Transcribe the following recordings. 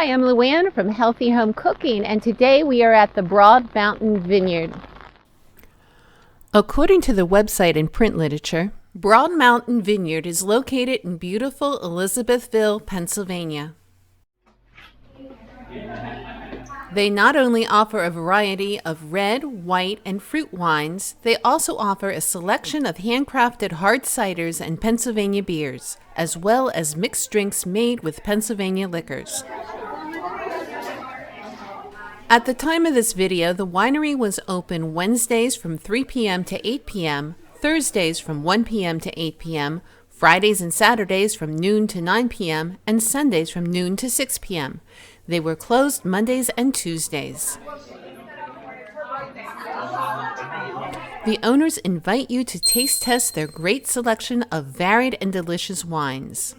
Hi, I'm Luann from Healthy Home Cooking, and today we are at the Broad Mountain Vineyard. According to the website and print literature, Broad Mountain Vineyard is located in beautiful Elizabethville, Pennsylvania. They not only offer a variety of red, white, and fruit wines, they also offer a selection of handcrafted hard ciders and Pennsylvania beers, as well as mixed drinks made with Pennsylvania liquors. At the time of this video, the winery was open Wednesdays from 3 p.m. to 8 p.m., Thursdays from 1 p.m. to 8 p.m., Fridays and Saturdays from noon to 9 p.m., and Sundays from noon to 6 p.m. They were closed Mondays and Tuesdays. The owners invite you to taste test their great selection of varied and delicious wines.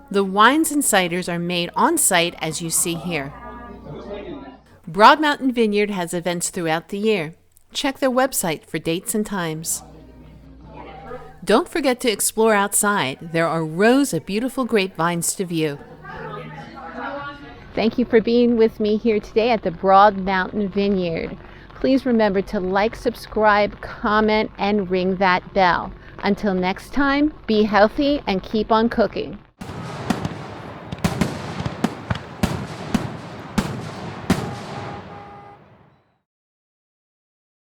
The wines and ciders are made on site as you see here. Broad Mountain Vineyard has events throughout the year. Check their website for dates and times. Don't forget to explore outside. There are rows of beautiful grapevines to view. Thank you for being with me here today at the Broad Mountain Vineyard. Please remember to like, subscribe, comment, and ring that bell. Until next time, be healthy and keep on cooking.